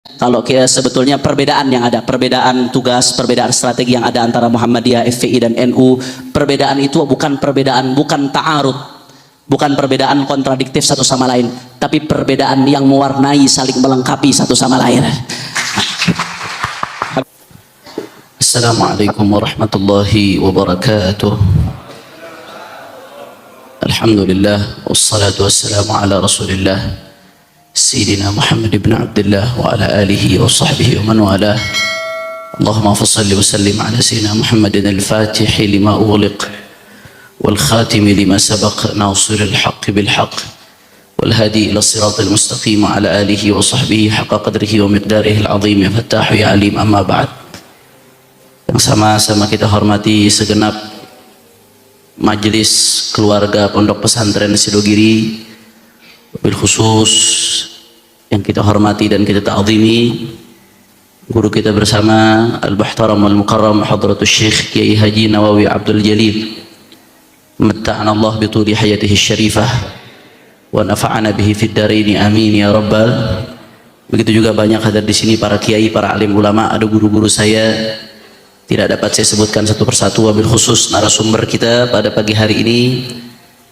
Kalau kita sebetulnya perbedaan yang ada, perbedaan tugas, perbedaan strategi yang ada antara Muhammadiyah, FPI dan NU, perbedaan itu bukan perbedaan, bukan ta'arud, bukan perbedaan kontradiktif satu sama lain, tapi perbedaan yang mewarnai, saling melengkapi satu sama lain. Assalamualaikum warahmatullahi wabarakatuh. Alhamdulillah, wassalatu wassalamu ala Rasulillah Sayyidina Muhammad ibn Abdullah wa ala alihi wa sahbihi wa man walah. Allahumma salli wa sallim ala Sayyidina Muhammadin al-Fatih lima ughliq wal khatim lima sabaq nasir al-haqq bil haqq wal hadi ila siratal mustaqim wa ala alihi wa sahbihi haqqa qadrihi wa miqdarihi al-azim. Ya Fattah ya Alim, amma ba'd. Yang sama-sama kita hormati segenap majelis keluarga Pondok Pesantren Sidogiri, bil khusus yang kita hormati dan kita ta'zimi guru kita bersama al-muhtaram wal-mukarram hadratus Syekh Kiai Haji Nawawi Abdul Jalil, matta'ana Allah bi tuli hayatihi syarifah wa nafa'ana bihi fid dharain, amin ya rabbal. Begitu juga banyak hadir di sini para kiai, para alim ulama, ada guru-guru saya tidak dapat saya sebutkan satu persatu. Wabil khusus narasumber kita pada pagi hari ini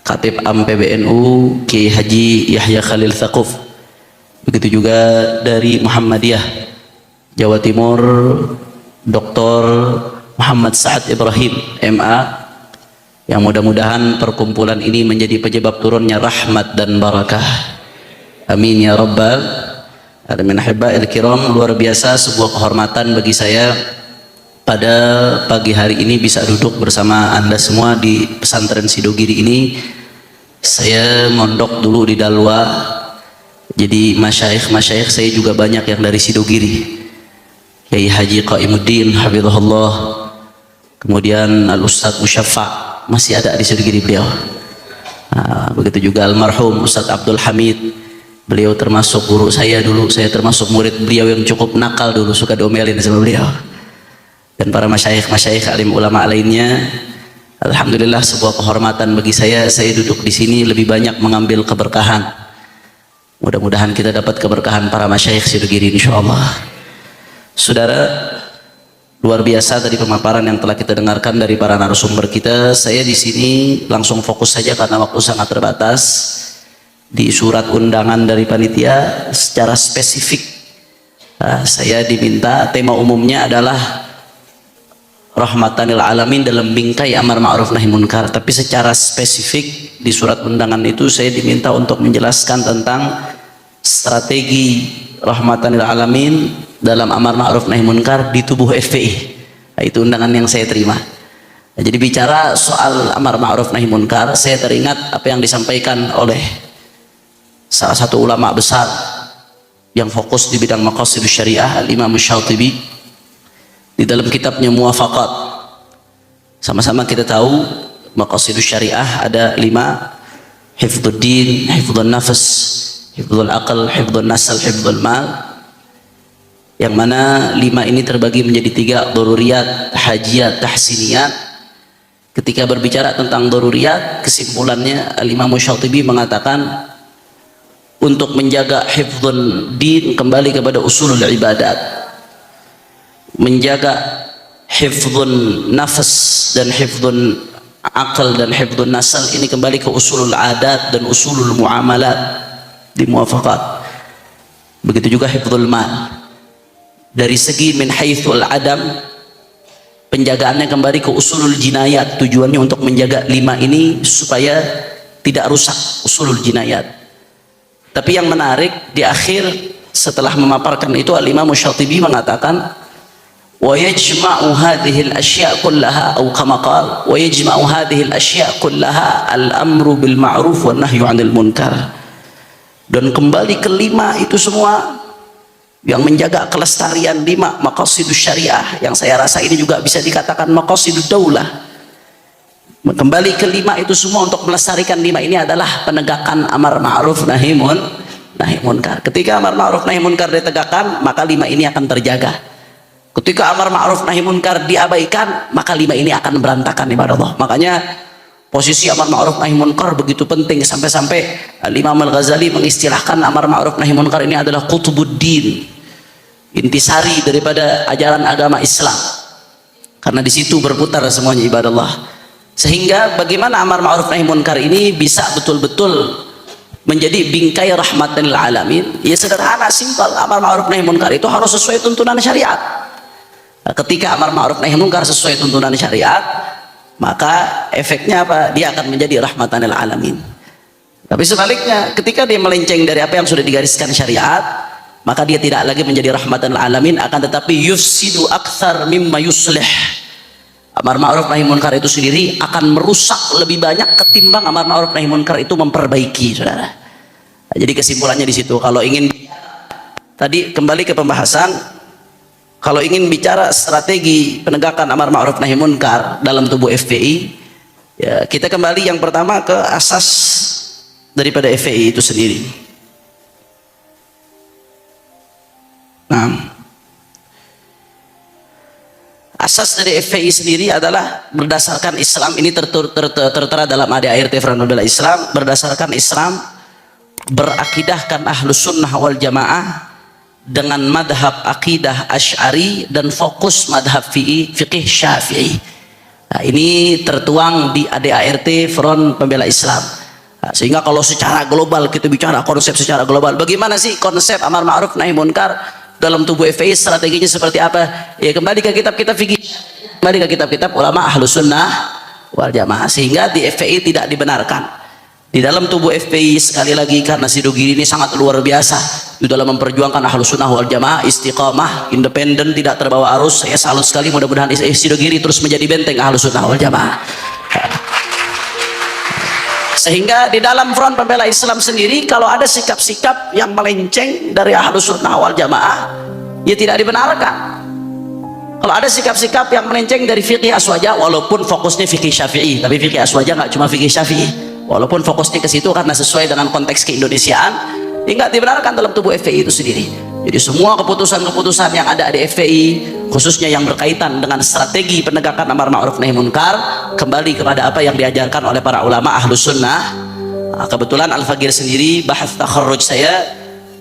Khatib Am PBNU Kiai Haji Yahya Khalil Thaquf. Begitu juga dari Muhammadiyah Jawa Timur Dr. Muhammad Sa'ad Ibrahim MA, yang mudah-mudahan perkumpulan ini menjadi penyebab turunnya rahmat dan barakah, amin ya rabbal alamin. Ahibba'il kiram, luar biasa sebuah kehormatan bagi saya pada pagi hari ini bisa duduk bersama Anda semua di pesantren Sidogiri ini. Saya mondok dulu di Dalwa, jadi masyayikh saya juga banyak yang dari Sidogiri. Kiai Haji Qaimuddin hafizahullah, kemudian Al-Ustadz Musyaffa masih ada di Sidogiri beliau. Begitu juga almarhum Ustadz Abdul Hamid, beliau termasuk guru saya dulu, saya termasuk murid beliau yang cukup nakal dulu, suka diomelin sama beliau. Dan para masyayikh alim ulama lainnya. Alhamdulillah, sebuah kehormatan bagi saya duduk di sini lebih banyak mengambil keberkahan. Mudah-mudahan kita dapat keberkahan para masyayikh Sidogiri insyaallah. Saudara, luar biasa tadi pemaparan yang telah kita dengarkan dari para narasumber kita. Saya di sini langsung fokus saja karena waktu sangat terbatas. Di surat undangan dari panitia secara spesifik saya diminta tema umumnya adalah rahmatanil alamin dalam bingkai amar ma'ruf nahi munkar, tapi secara spesifik di surat undangan itu saya diminta untuk menjelaskan tentang strategi rahmatanil alamin dalam amar ma'ruf nahi munkar di tubuh FPI. Itu undangan yang saya terima. Jadi bicara soal amar ma'ruf nahi munkar, saya teringat apa yang disampaikan oleh salah satu ulama besar yang fokus di bidang maqasidus syariah, Al-Imam Syatibi, di dalam kitabnya Muwafaqat. Sama-sama kita tahu maqasidus syariah ada 5: hifdzud din, hifdzun nafs, hifdzul aql, hifdzun nasl, hifdzul mal. Yang mana 5 ini terbagi menjadi 3: daruriyat, hajiyat, tahsiniyat. Ketika berbicara tentang daruriyat, kesimpulannya Al-Imam Syatibi mengatakan untuk menjaga hifdzun din kembali kepada usulul ibadat, menjaga hifdzun nafs dan hifdzun akal dan hifdzun nasal ini kembali ke usulul adat dan usulul muamalat di Muwafaqat. Begitu juga hifdzul mal, dari segi min haitsul adam, penjagaannya kembali ke usulul jinayat, tujuannya untuk menjaga 5 ini supaya tidak rusak usulul jinayat. Tapi yang menarik di akhir setelah memaparkan itu, Al-Imam Syatibi mengatakan ويجمع هذه الأشياء كلها أو كما قال ويجمع هذه الأشياء كلها الأمر بالمعروف والنهي عن المنكر. Dan kembali ke 5 itu semua yang menjaga kelestarian 5 maqasidus syariah, yang saya rasa ini juga bisa dikatakan maqasidud daulah. Kembali ke 5 itu semua untuk melestarikan 5 ini adalah penegakan amar ma'ruf nahi munkar. Ketika amar ma'ruf nahi munkar ditegakkan, maka 5 ini akan terjaga. Ketika amar ma'ruf nahi munkar diabaikan, maka 5 ini akan berantakan ibadah Allah. Makanya posisi amar ma'ruf nahi munkar begitu penting, sampai-sampai Imam Al-Ghazali mengistilahkan amar ma'ruf nahi munkar ini adalah qutubuddin. intisari daripada ajaran agama Islam, karena di situ berputar semuanya ibadallah. Sehingga bagaimana amar ma'ruf nahi munkar ini bisa betul-betul menjadi bingkai rahmatan lil alamin? Ya sederhana, simpel. Amar ma'ruf nahi munkar itu harus sesuai tuntunan syariat. Nah, ketika amar ma'ruf nahi munkar sesuai tuntunan syariat, maka efeknya apa? Dia akan menjadi rahmatan lil alamin. Tapi sebaliknya, ketika dia melenceng dari apa yang sudah digariskan syariat, maka dia tidak lagi menjadi rahmatan lil alamin, akan tetapi yufsidu aktsar mimma yuslih. Amar ma'ruf nahi munkar itu sendiri akan merusak lebih banyak ketimbang amar ma'ruf nahi munkar itu memperbaiki, saudara. Nah, jadi kesimpulannya di situ. Kalau ingin tadi kembali ke pembahasan, kalau ingin bicara strategi penegakan amar ma'ruf nahi munkar dalam tubuh FPI, ya kita kembali yang pertama ke asas daripada FPI itu sendiri. Nah, asas dari FPI sendiri adalah berdasarkan Islam. Ini tertera dalam ADART Front Pembela Islam. Berdasarkan Islam, berakidahkan ahlus sunnah wal jamaah dengan madhab akidah Asy'ari dan fokus madhab fikih Syafi'i. Nah, ini tertuang di ADART Front Pembela Islam. Nah, sehingga kalau secara global kita bicara konsep secara global, bagaimana sih konsep amar ma'ruf nahi munkar dalam tubuh FPI, strateginya seperti apa? Ya kembali ke kitab-kitab fikih, kembali ke kitab-kitab ulama ahlus sunnah wal jamaah. Sehingga di FPI tidak dibenarkan. Di dalam tubuh FPI, sekali lagi, karena Sidogiri ini sangat luar biasa di dalam memperjuangkan ahlus sunnah wal jamaah, istiqamah, independen, tidak terbawa arus. Saya salut sekali, mudah-mudahan Sidogiri terus menjadi benteng ahlus sunnah wal jamaah. Sehingga di dalam Front Pembela Islam sendiri, kalau ada sikap-sikap yang melenceng dari ahlus sunnah wal jamaah, ya tidak dibenarkan. Kalau ada sikap-sikap yang melenceng dari fikih aswaja, walaupun fokusnya fikih Syafi'i, tapi fikih aswaja nggak cuma fikih Syafi'i, walaupun fokusnya ke situ karena sesuai dengan konteks keindonesiaan, ya nggak dibenarkan dalam tubuh FPI itu sendiri. Jadi semua keputusan-keputusan yang ada di FPI, khususnya yang berkaitan dengan strategi penegakan amar ma'ruf nahi munkar, kembali kepada apa yang diajarkan oleh para ulama ahlus sunnah. Nah, kebetulan Al-Fagir sendiri, bahas takharruj saya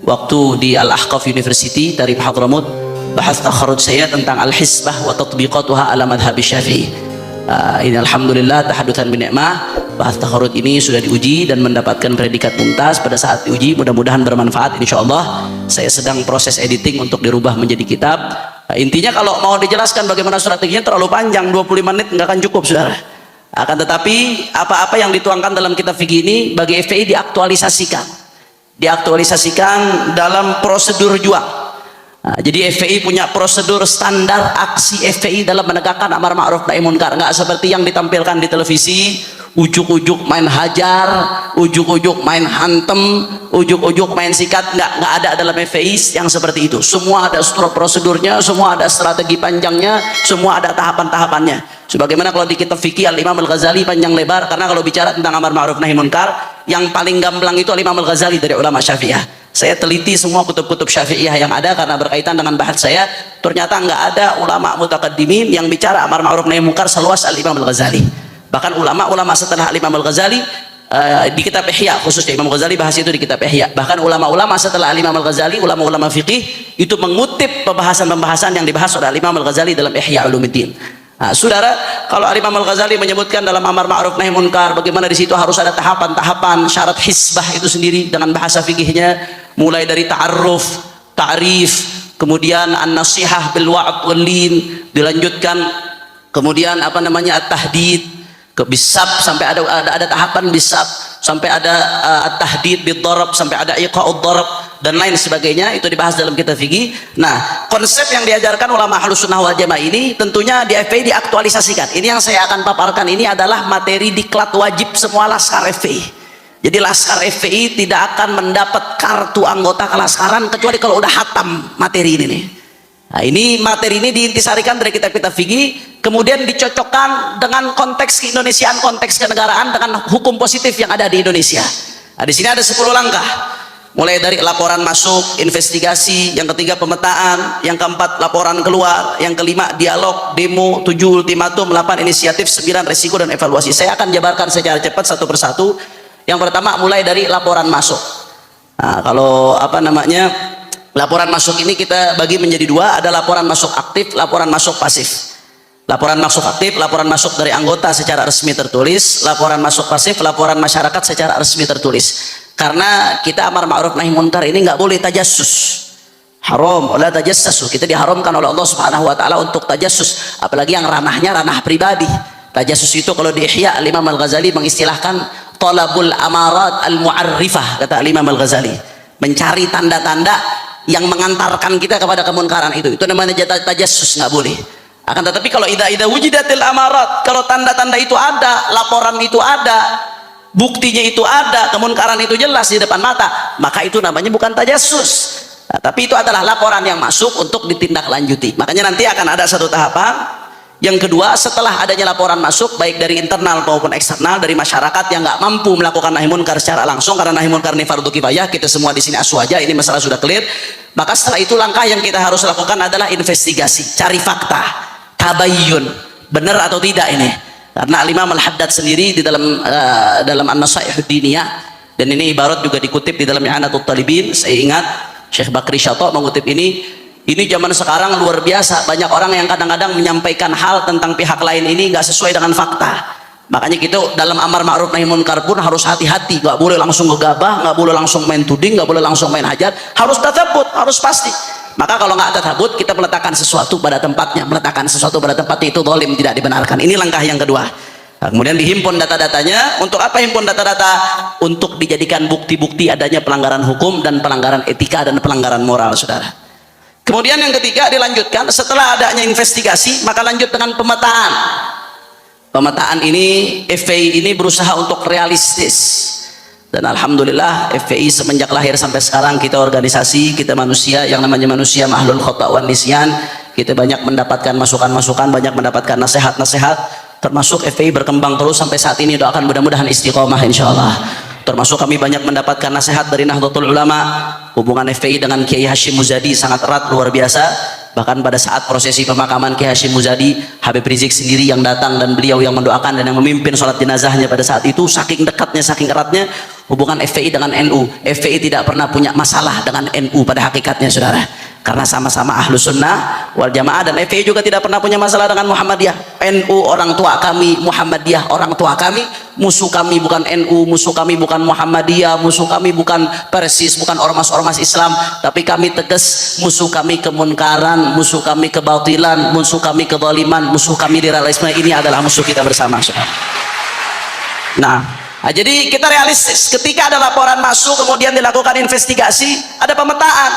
waktu di Al-Ahqaf University dari Hadramut, bahas takharruj saya tentang al-hisbah wa tatbiqatuha ala madhhab Syafi'i. Ini alhamdulillah tahadutsan bin ni'mah, bahas takharruj ini sudah diuji dan mendapatkan predikat mumtaz pada saat diuji. Mudah-mudahan bermanfaat insyaallah. Saya sedang proses editing untuk dirubah menjadi kitab. Intinya kalau mau dijelaskan bagaimana strateginya terlalu panjang, 25 menit nggak akan cukup, saudara. Akan tetapi apa-apa yang dituangkan dalam kitab fikih ini bagi FPI diaktualisasikan dalam prosedur juang. Nah, jadi FPI punya prosedur standar aksi FPI dalam menegakkan amar ma'ruf nahi munkar. Nggak seperti yang ditampilkan di televisi, ujuk-ujuk main hajar, ujuk-ujuk main hantem, ujuk-ujuk main sikat. Nggak ada dalam FPI yang seperti itu. Semua ada struktur prosedurnya, semua ada strategi panjangnya, semua ada tahapan-tahapannya. Sebagaimana kalau di kitab fikih Al-Imam Al-Ghazali panjang lebar, karena kalau bicara tentang amar ma'ruf nahi munkar, yang paling gamblang itu Al-Imam Al-Ghazali dari ulama Syafi'iyah. Saya teliti semua kutub-kutub Syafi'iyah yang ada karena berkaitan dengan bahas saya. Ternyata nggak ada ulama mutaqaddimin yang bicara amar ma'ruf nahi munkar seluas Al-Imam Al-Ghazali. Bahkan ulama-ulama setelah Al-Imam Al-Ghazali, di kitab Ihya khususnya Imam Ghazali bahas itu di kitab Ihya. Bahkan ulama-ulama setelah Al-Imam Al-Ghazali, ulama-ulama fikih itu mengutip pembahasan-pembahasan yang dibahas oleh Al-Imam Al-Ghazali dalam Ihya Ulumuddin. Nah, saudara, kalau Imam Al-Ghazali menyebutkan dalam amar ma'ruf nahi munkar, bagaimana di situ harus ada tahapan-tahapan syarat hisbah itu sendiri dengan bahasa fikihnya, mulai dari ta'arruf, ta'rif, kemudian an-nasihah bil wa'd wal lin, dilanjutkan kemudian at-tahdid, ke bisab sampai ada tahapan bisab, sampai ada at-tahdid bid darab, sampai ada iqa'ud darab dan lain sebagainya. Itu dibahas dalam kitab fikih. Nah, konsep yang diajarkan ulama ahlus sunnah wal jamaah ini tentunya di FPI diaktualisasikan. Ini yang saya akan paparkan, ini adalah materi diklat wajib semua laskar FPI. Jadi laskar FPI tidak akan mendapat kartu anggota kelaskaran kecuali kalau udah hatam materi ini nih. Nah, ini materi ini diintisarikan dari kitab-kitab fikih, kemudian dicocokkan dengan konteks keindonesiaan, konteks kenegaraan dengan hukum positif yang ada di Indonesia. Nah, di sini ada 10 langkah. Mulai dari laporan masuk, investigasi, yang ketiga pemetaan, yang keempat laporan keluar, yang kelima dialog, demo, 7 ultimatum, 8 inisiatif, 9 resiko dan evaluasi. Saya akan jabarkan secara cepat satu persatu. Yang pertama mulai dari laporan masuk. Nah, kalau Laporan masuk ini kita bagi menjadi dua, ada laporan masuk aktif, laporan masuk pasif. Laporan masuk aktif, laporan masuk dari anggota secara resmi tertulis, laporan masuk pasif, laporan masyarakat secara resmi tertulis. Karena kita amar ma'ruf nahi munkar ini nggak boleh tajassus. Haram, wala tajassasu. Kita diharamkan oleh Allah Subhanahu wa taala untuk tajassus, apalagi yang ranahnya ranah pribadi. Tajassus itu kalau di Ihya Imam Al-Ghazali mengistilahkan talabul amarat al-mu'arrifah, kata Imam Al-Ghazali. Mencari tanda-tanda yang mengantarkan kita kepada kemunkaran itu namanya tajassus, nggak boleh. Akan tetapi kalau idza wujidatil amarat, kalau tanda-tanda itu ada, laporan itu ada, buktinya itu ada, kemunkaran itu jelas di depan mata, maka itu namanya bukan tajassus. Nah, tapi itu adalah laporan yang masuk untuk ditindaklanjuti. Makanya nanti akan ada satu tahapan. Yang kedua, setelah adanya laporan masuk baik dari internal maupun eksternal dari masyarakat yang nggak mampu melakukan nahi munkar secara langsung, karena nahi munkar ini fardu kifayah, kita semua di sini aswaja, ini masalah sudah clear. Maka setelah itu langkah yang kita harus lakukan adalah investigasi, cari fakta, tabayyun, benar atau tidak ini. Karena Imam Al-Haddad sendiri di dalam An-Nasaihud Diniyah, dan ini ibarat juga dikutip di dalam I'anatul Talibin, saya ingat Syekh Bakri Syato mengutip ini zaman sekarang luar biasa, banyak orang yang kadang-kadang menyampaikan hal tentang pihak lain ini nggak sesuai dengan fakta. Makanya kita dalam amar ma'ruf nahi munkar pun harus hati-hati, nggak boleh langsung gegabah, nggak boleh langsung main tuding, nggak boleh langsung main hajar, harus tatsabut, harus pasti. Maka kalau nggak tatsabut, kita meletakkan sesuatu pada tempatnya, meletakkan sesuatu pada tempatnya itu zalim, tidak dibenarkan. Ini langkah yang kedua. Nah, kemudian dihimpun data-datanya. Untuk apa himpun data-data? Untuk dijadikan bukti-bukti adanya pelanggaran hukum dan pelanggaran etika dan pelanggaran moral, saudara. Kemudian yang ketiga dilanjutkan, setelah adanya investigasi maka lanjut dengan pemetaan. Pemetaan ini, FPI ini berusaha untuk realistis, dan alhamdulillah FPI semenjak lahir sampai sekarang kita organisasi, kita manusia yang namanya manusia mahlul khata' wan nisyan, kita banyak mendapatkan masukan-masukan, banyak mendapatkan nasihat-nasihat. Termasuk FPI berkembang terus sampai saat ini, doakan mudah-mudahan istiqomah insyaallah. Termasuk kami banyak mendapatkan nasihat dari Nahdlatul Ulama. Hubungan FPI dengan Kiai Hashim Muzadi sangat erat, luar biasa. Bahkan pada saat prosesi pemakaman Kiai Hashim Muzadi, Habib Rizik sendiri yang datang dan beliau yang mendoakan dan yang memimpin sholat jenazahnya pada saat itu. Saking dekatnya, saking eratnya hubungan FPI dengan NU. FPI tidak pernah punya masalah dengan NU pada hakikatnya, saudara, karena sama-sama ahlus sunnah wal jamaah. Dan FPI juga tidak pernah punya masalah dengan Muhammadiyah. NU orang tua kami, Muhammadiyah orang tua kami. Musuh kami bukan NU, musuh kami bukan Muhammadiyah, musuh kami bukan Persis, bukan ormas-ormas Islam, tapi kami tegas, musuh kami kemunkaran, musuh kami kebatilan, musuh kami kezaliman, musuh kami liberalisme. Ini adalah musuh kita bersama. Nah, jadi kita realistis. Ketika ada laporan masuk, kemudian dilakukan investigasi, ada pemetaan.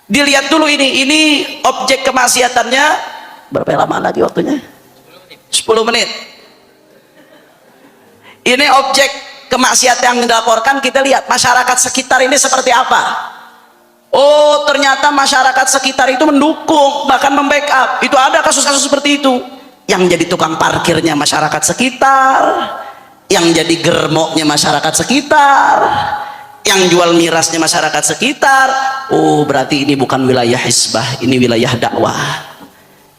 Dilihat dulu ini objek kemaksiatannya berapa lama lagi waktunya? 10 menit. Ini objek kemaksiatan yang dilaporkan, kita lihat masyarakat sekitar ini seperti apa. Oh, ternyata masyarakat sekitar itu mendukung, bahkan membackup. Itu ada kasus-kasus seperti itu. Yang jadi tukang parkirnya masyarakat sekitar, yang jadi germoknya masyarakat sekitar, yang jual mirasnya masyarakat sekitar. Oh, berarti ini bukan wilayah hizbah, ini wilayah dakwah.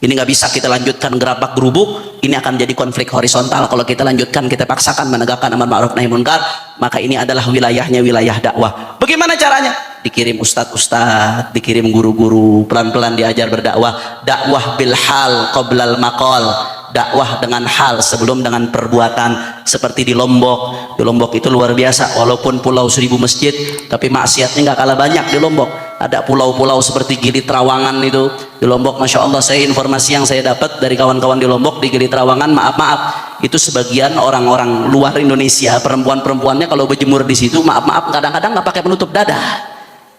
Ini nggak bisa kita lanjutkan gerabak gerubuk, ini akan jadi konflik horizontal. Kalau kita lanjutkan, kita paksakan menegakkan amar ma'ruf nahi munkar, maka ini adalah wilayahnya wilayah dakwah. Bagaimana caranya? Dikirim ustadz-ustadz, dikirim guru-guru, pelan-pelan diajar berdakwah. Dakwah bil hal qoblal maqal, dakwah dengan hal sebelum dengan perbuatan. Seperti di Lombok. Di Lombok itu luar biasa, walaupun pulau 1000 masjid, tapi maksiatnya nggak kalah banyak di Lombok. Ada pulau-pulau seperti Gili Trawangan itu di Lombok, masya Allah. Saya informasi yang saya dapat dari kawan-kawan di Lombok, di Gili Trawangan, maaf itu sebagian orang-orang luar Indonesia, perempuan-perempuannya kalau berjemur di situ, maaf kadang-kadang nggak pakai penutup dada.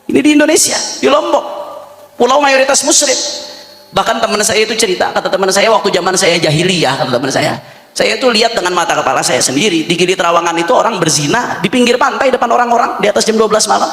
Ini di Indonesia, di Lombok, pulau mayoritas muslim. Bahkan teman saya itu cerita, kata teman saya, waktu zaman saya jahiliyah, kata teman saya itu lihat dengan mata kepala saya sendiri, di Gili Trawangan itu orang berzina di pinggir pantai depan orang-orang di atas jam 12 malam.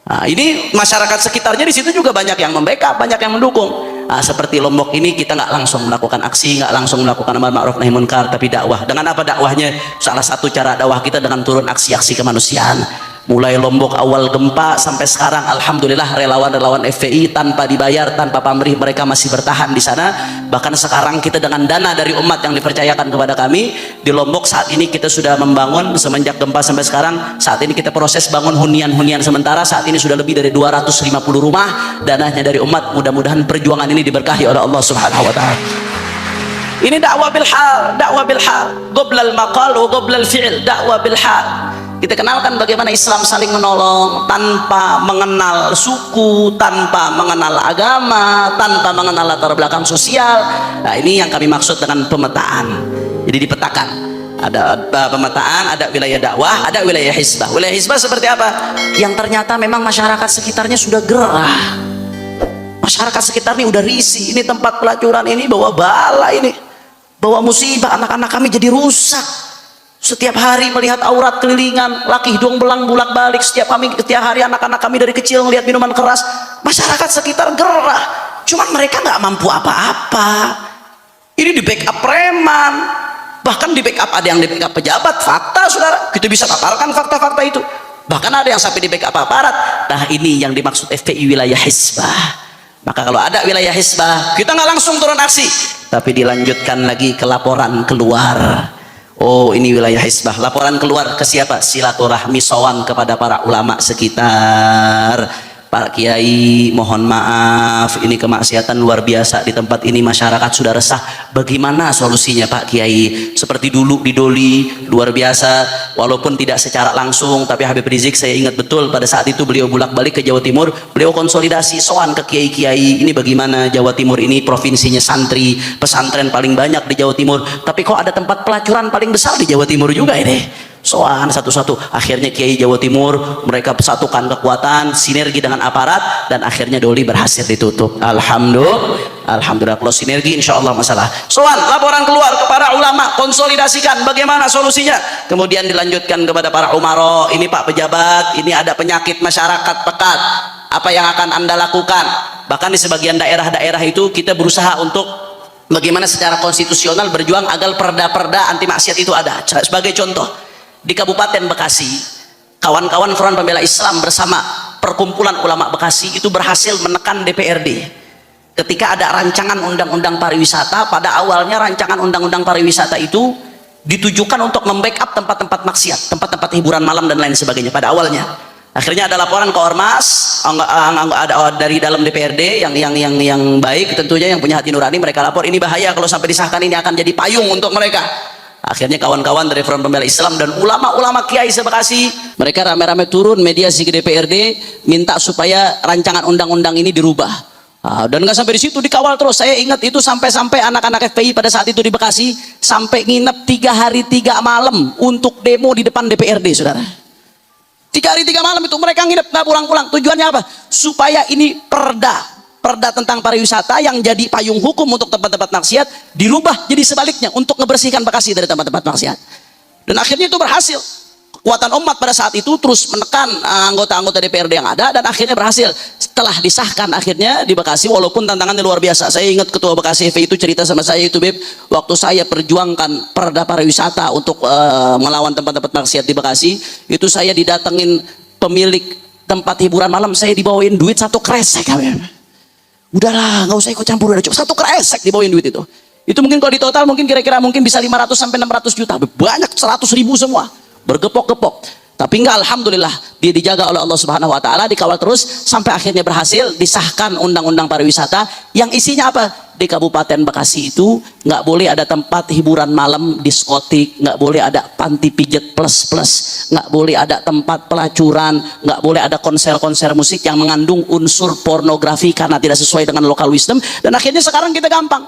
Nah, ini masyarakat sekitarnya di situ juga banyak yang membackup, banyak yang mendukung. Nah, seperti Lombok ini kita nggak langsung melakukan aksi, nggak langsung melakukan amar ma'ruf nahi munkar, tapi dakwah. Dengan apa dakwahnya? Salah satu cara dakwah kita dengan turun aksi-aksi kemanusiaan. Mulai Lombok awal gempa sampai sekarang, alhamdulillah relawan-relawan FPI tanpa dibayar, tanpa pamrih, mereka masih bertahan di sana. Bahkan sekarang kita dengan dana dari umat yang dipercayakan kepada kami di Lombok, saat ini kita sudah membangun semenjak gempa sampai sekarang. Saat ini kita proses bangun hunian-hunian sementara. Saat ini sudah lebih dari 250 rumah, dananya dari umat. Mudah-mudahan perjuangan ini diberkahi oleh Allah Subhanahu wa taala. Ini dakwah bil hal, dakwah bil hal, qoblal maqal wa qoblal fi'il, dakwah bil hal. Kita kenalkan bagaimana Islam saling menolong tanpa mengenal suku, tanpa mengenal agama, tanpa mengenal latar belakang sosial. Nah, ini yang kami maksud dengan pemetaan. Jadi dipetakan. Ada pemetaan, ada wilayah dakwah, ada wilayah hizbah. Wilayah hizbah seperti apa? Yang ternyata memang masyarakat sekitarnya sudah gerah. Masyarakat sekitar ini udah risih. Ini tempat pelacuran, ini bawa bala, ini bawa musibah. Anak-anak kami jadi rusak. Setiap hari melihat aurat kelilingan, laki hidung belang bulak balik. Setiap hari anak-anak kami dari kecil melihat minuman keras. Masyarakat sekitar gerah. Cuman mereka nggak mampu apa-apa. Ini di backup preman, bahkan di backup ada yang di backup pejabat. Fakta saudara, kita bisa paparkan fakta-fakta itu. Bahkan ada yang sampai di backup aparat. Nah, ini yang dimaksud FPI wilayah hizbah. Maka kalau ada wilayah hizbah, kita nggak langsung turun aksi, tapi dilanjutkan lagi ke laporan keluar. Oh, ini wilayah hizbah. Laporan keluar ke siapa? Silaturahmi sowan kepada para ulama sekitar. Pak Kiai, mohon maaf, ini kemaksiatan luar biasa di tempat ini, masyarakat sudah resah. Bagaimana solusinya Pak Kiai? Seperti dulu di Doli, luar biasa, walaupun tidak secara langsung, tapi Habib Rizik saya ingat betul pada saat itu beliau bolak-balik ke Jawa Timur, beliau konsolidasi sowan ke kiai-kiai. Ini bagaimana Jawa Timur ini provinsinya santri, pesantren paling banyak di Jawa Timur, tapi kok ada tempat pelacuran paling besar di Jawa Timur juga ini. Soan satu-satu, akhirnya Kiai Jawa Timur mereka satukan kekuatan, sinergi dengan aparat, dan akhirnya Doli berhasil ditutup. Alhamdulillah. Kalau sinergi insya Allah masalah. Soan, laporan keluar ke para ulama, konsolidasikan bagaimana solusinya. Kemudian dilanjutkan kepada para umaro. Ini Pak pejabat, ini ada penyakit masyarakat pekat, apa yang akan Anda lakukan? Bahkan di sebagian daerah-daerah itu kita berusaha untuk bagaimana secara konstitusional berjuang agar perda-perda anti maksiat itu ada. Sebagai contoh, di Kabupaten Bekasi, kawan-kawan Front Pembela Islam bersama Perkumpulan Ulama Bekasi itu berhasil menekan DPRD ketika ada rancangan undang-undang pariwisata. Pada awalnya rancangan undang-undang pariwisata itu ditujukan untuk membackup tempat-tempat maksiat, tempat-tempat hiburan malam dan lain sebagainya pada awalnya. Akhirnya ada laporan ke Ormas, ada dari dalam DPRD yang baik tentunya, yang punya hati nurani, mereka lapor ini bahaya kalau sampai disahkan, ini akan jadi payung untuk mereka. Akhirnya kawan-kawan dari Front Pembela Islam dan ulama-ulama kiai se-Bekasi, mereka rame-rame turun mediasi ke DPRD minta supaya rancangan undang-undang ini dirubah. Dan nggak sampai di situ, dikawal terus. Saya ingat itu sampai anak-anak FPI pada saat itu di Bekasi sampai nginep 3 hari 3 malam untuk demo di depan DPRD, saudara. 3 hari 3 malam itu mereka nginep, nggak pulang-pulang. Tujuannya apa? Supaya ini perda tentang pariwisata yang jadi payung hukum untuk tempat-tempat maksiat dirubah jadi sebaliknya untuk ngebersihkan Bekasi dari tempat-tempat maksiat. Dan akhirnya itu berhasil. Kekuatan umat pada saat itu terus menekan anggota-anggota DPRD yang ada, dan akhirnya berhasil. Setelah disahkan akhirnya di Bekasi, walaupun tantangannya luar biasa. Saya ingat Ketua Bekasi FPI itu cerita sama saya itu, Beb, waktu saya perjuangkan perda pariwisata untuk melawan tempat-tempat maksiat di Bekasi, itu saya didatengin pemilik tempat hiburan malam, saya dibawain duit 1 kresek, Beb. Udahlah, nggak usah ikut campur, udah cukup 1 kresek dibawain duit itu. Itu mungkin kalau di total mungkin kira-kira mungkin bisa 500 sampai 600 juta. Banyak, 100.000 semua. Bergepok-gepok. Tapi enggak, alhamdulillah dia dijaga oleh Allah Subhanahu wa taala, dikawal terus sampai akhirnya berhasil disahkan undang-undang pariwisata yang isinya apa? Di Kabupaten Bekasi itu nggak boleh ada tempat hiburan malam, diskotik, nggak boleh ada panti pijet plus, nggak boleh ada tempat pelacuran, nggak boleh ada konser-konser musik yang mengandung unsur pornografi karena tidak sesuai dengan local wisdom. Dan akhirnya sekarang kita gampang,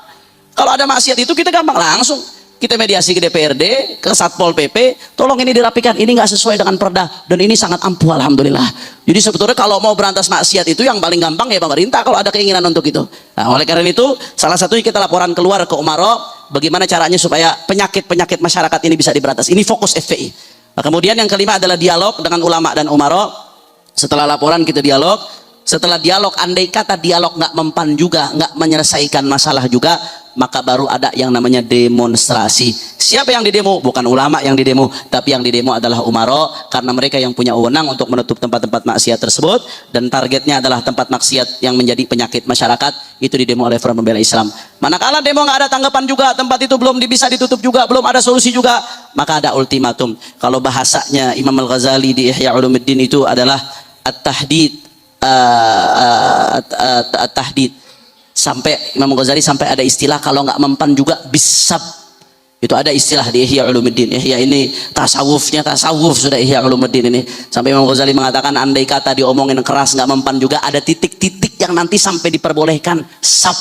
kalau ada maksiat itu kita gampang langsung kita mediasi ke DPRD, ke Satpol PP, tolong ini dirapikan, ini nggak sesuai dengan perda, dan ini sangat ampuh, alhamdulillah. Jadi sebetulnya kalau mau berantas maksiat itu yang paling gampang ya pemerintah kalau ada keinginan untuk itu. Nah, oleh karena itu salah satunya kita laporan keluar ke Umaro, bagaimana caranya supaya penyakit-penyakit masyarakat ini bisa diberantas. Ini fokus FPI. Nah, kemudian yang kelima adalah dialog dengan ulama dan Umaro. Setelah laporan kita dialog. Setelah dialog, andai kata dialog nggak mempan juga, nggak menyelesaikan masalah juga, maka baru ada yang namanya demonstrasi. Siapa yang didemo? Bukan ulama yang didemo, tapi yang didemo adalah umara, karena mereka yang punya wewenang untuk menutup tempat-tempat maksiat tersebut, dan targetnya adalah tempat maksiat yang menjadi penyakit masyarakat. Itu didemo oleh Front Pembela Islam. Manakala demo nggak ada tanggapan juga, tempat itu belum bisa ditutup juga, belum ada solusi juga, maka ada ultimatum. Kalau bahasanya Imam Al-Ghazali di Ihya Ulumuddin itu adalah at-tahdid, at-tahdid. Sampai Imam Ghazali sampai ada istilah kalau nggak mempan juga bisab. Itu ada istilah di Ihya Ulumuddin. Ihya ini tasawufnya tasawuf sudah Ihya Ulumuddin ini. Sampai Imam Ghazali mengatakan andai kata diomongin keras nggak mempan juga, ada titik-titik yang nanti sampai diperbolehkan sab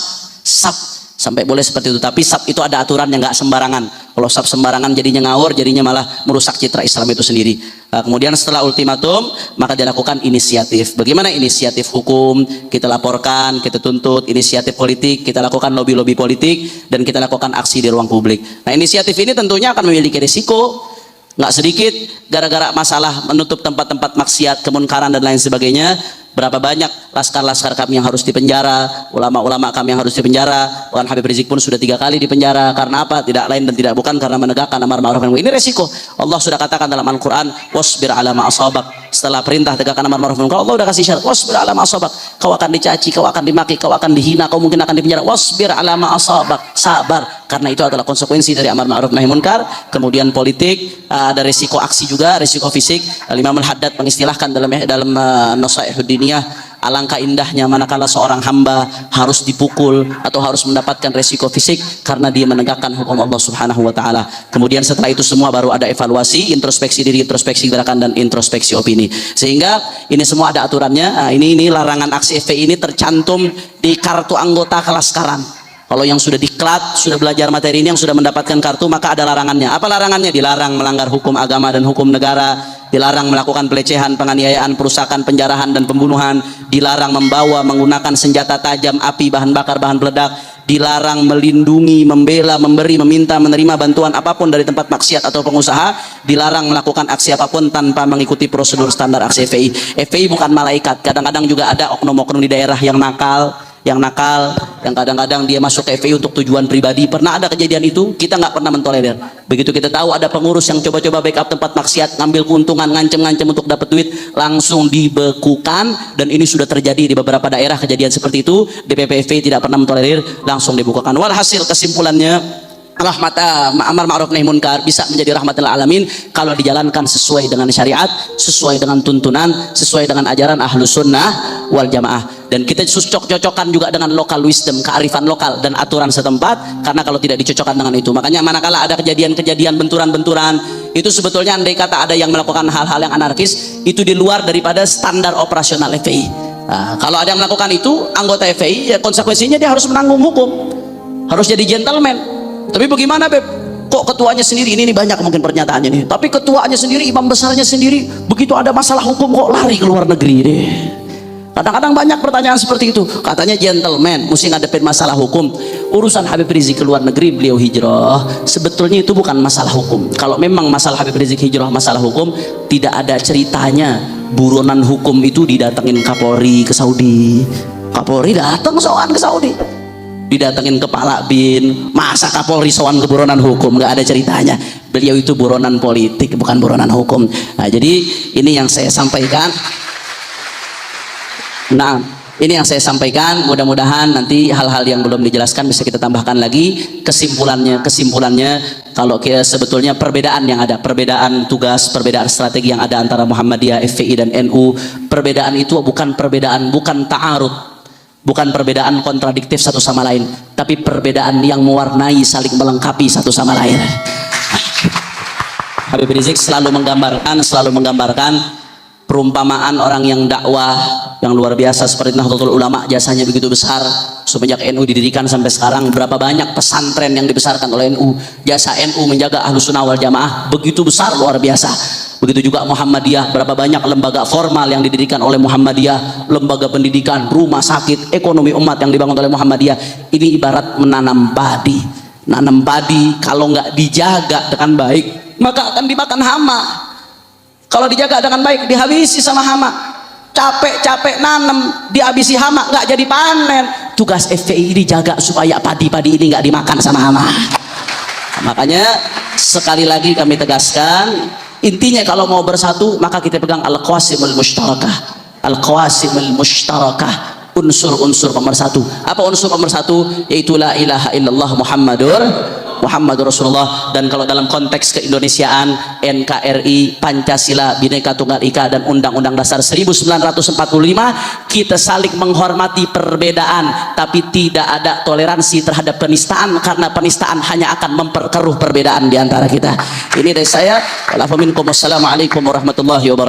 sampai boleh seperti itu. Tapi sab itu ada aturan yang nggak sembarangan. Kalau sab sembarangan jadinya ngawur, jadinya malah merusak citra Islam itu sendiri. Nah, kemudian setelah ultimatum maka dilakukan inisiatif. Bagaimana inisiatif hukum? Kita laporkan, kita tuntut. Inisiatif politik, kita lakukan lobby-lobby politik, dan kita lakukan aksi di ruang publik. Nah, inisiatif ini tentunya akan memiliki risiko nggak sedikit, gara-gara masalah menutup tempat-tempat maksiat, kemunkaran dan lain sebagainya. Berapa banyak laskar-laskar kami yang harus dipenjara, ulama-ulama kami yang harus dipenjara. Bahkan Habib Rizik pun sudah 3 kali dipenjara. Karena apa? Tidak lain dan tidak bukan karena menegakkan amar ma'ruf nahi munkar. Ini resiko. Allah sudah katakan dalam Al-Quran, wasbir ala ma asabak. Setelah perintah tegakkan amar ma'ruf nahi munkar, Allah sudah kasih syarat, wasbir ala ma asabak. Kau akan dicaci, kau akan dimaki, kau akan dihina, kau mungkin akan dipenjara. Wasbir ala ma asabak. Sabar, karena itu adalah konsekuensi dari amar ma'ruf nahi munkar. Kemudian politik, ada resiko aksi juga, resiko fisik. Imam Al-Haddad mengistilahkan dalam Nasaihuddin, alangkah indahnya manakala seorang hamba harus dipukul atau harus mendapatkan resiko fisik karena dia menegakkan hukum Allah Subhanahu wa taala. Kemudian setelah itu semua baru ada evaluasi, introspeksi diri, introspeksi gerakan, dan introspeksi opini. Sehingga ini semua ada aturannya. Nah, ini larangan aksi FPI ini tercantum di kartu anggota kelaskaran. Kalau yang sudah diklat, sudah belajar materi ini, yang sudah mendapatkan kartu, maka ada larangannya. Apa larangannya? Dilarang melanggar hukum agama dan hukum negara, dilarang melakukan pelecehan, penganiayaan, perusakan, penjarahan, dan pembunuhan, dilarang membawa, menggunakan senjata tajam, api, bahan bakar, bahan peledak, dilarang melindungi, membela, memberi, meminta, menerima bantuan apapun dari tempat maksiat atau pengusaha, dilarang melakukan aksi apapun tanpa mengikuti prosedur standar aksi FPI. FPI bukan malaikat. Kadang-kadang juga ada oknum-oknum di daerah yang nakal, yang kadang-kadang dia masuk ke FPI untuk tujuan pribadi. Pernah ada kejadian itu, kita nggak pernah mentolerir. Begitu kita tahu ada pengurus yang coba-coba backup tempat maksiat, ngambil keuntungan, ngancem-ngancem untuk dapat duit, langsung dibekukan. Dan ini sudah terjadi di beberapa daerah kejadian seperti itu. DPP FPI tidak pernah mentolerir, langsung dibukakan. Walhasil kesimpulannya, amar ma'ruf nahi munkar bisa menjadi rahmatil alamin kalau dijalankan sesuai dengan syariat, sesuai dengan tuntunan, sesuai dengan ajaran Ahlus Sunnah wal Jamaah. Dan kita cocokkan juga dengan local wisdom, kearifan lokal dan aturan setempat. Karena kalau tidak dicocokkan dengan itu, makanya manakala ada kejadian-kejadian benturan-benturan, itu sebetulnya andai kata ada yang melakukan hal-hal yang anarkis, itu di luar daripada standar operasional FPI. Nah, kalau ada yang melakukan itu, anggota FPI, ya konsekuensinya dia harus menanggung hukum, harus jadi gentleman. Tapi bagaimana Beb? Kok ketuanya sendiri, ini banyak mungkin pernyataannya nih, tapi ketuanya sendiri, imam besarnya sendiri, begitu ada masalah hukum kok lari ke luar negeri deh. Kadang-kadang banyak pertanyaan seperti itu. Katanya gentleman, mesti ngadepin masalah hukum. Urusan Habib Rizik ke luar negeri, beliau hijrah, sebetulnya itu bukan masalah hukum. Kalau memang masalah Habib Rizik hijrah masalah hukum, tidak ada ceritanya buronan hukum itu didatengin Kapolri ke Saudi. Kapolri datang soal ke Saudi, didatengin kepala bin. Masa Kapolri soal ke buronan hukum? Nggak ada ceritanya. Beliau itu buronan politik, bukan buronan hukum. Nah, jadi ini yang saya sampaikan. Nah, ini yang saya sampaikan. Mudah-mudahan nanti hal-hal yang belum dijelaskan bisa kita tambahkan lagi. Kesimpulannya kalau kita sebetulnya perbedaan yang ada, perbedaan tugas, perbedaan strategi yang ada antara Muhammadiyah, FPI, dan NU, perbedaan itu bukan ta'arud, bukan perbedaan kontradiktif satu sama lain, tapi perbedaan yang mewarnai, saling melengkapi satu sama lain. Habib Rizik selalu menggambarkan perumpamaan orang yang dakwah yang luar biasa seperti Nahdlatul Ulama, jasanya begitu besar. Semenjak NU didirikan sampai sekarang, berapa banyak pesantren yang dibesarkan oleh NU. Jasa NU menjaga Ahlus Sunnah wal Jamaah begitu besar, luar biasa. Begitu juga Muhammadiyah, berapa banyak lembaga formal yang didirikan oleh Muhammadiyah, lembaga pendidikan, rumah sakit, ekonomi umat yang dibangun oleh Muhammadiyah. Ini ibarat menanam padi. Nanam padi kalau nggak dijaga dengan baik, maka akan dimakan hama. Kalau dijaga dengan baik, dihabisi sama hama. capek-capek nanem, dihabisi hama nggak jadi panen. Tugas FPI ini jaga supaya padi-padi ini nggak dimakan sama hama. Makanya sekali lagi kami tegaskan, intinya kalau mau bersatu maka kita pegang al-qawasimul mushtarakah. Al-qawasimul mushtarakah, unsur-unsur pemersatu. Apa unsur pemersatu? Yaitu la ilaha illallah Muhammadur Rasulullah. Dan kalau dalam konteks keindonesiaan, NKRI, Pancasila, Bhinneka Tunggal Ika, dan Undang-Undang Dasar 1945, kita saling menghormati perbedaan, tapi tidak ada toleransi terhadap penistaan, karena penistaan hanya akan memperkeruh perbedaan di antara kita. Ini dari saya. Wassalamualaikum warahmatullahi wabarakatuh.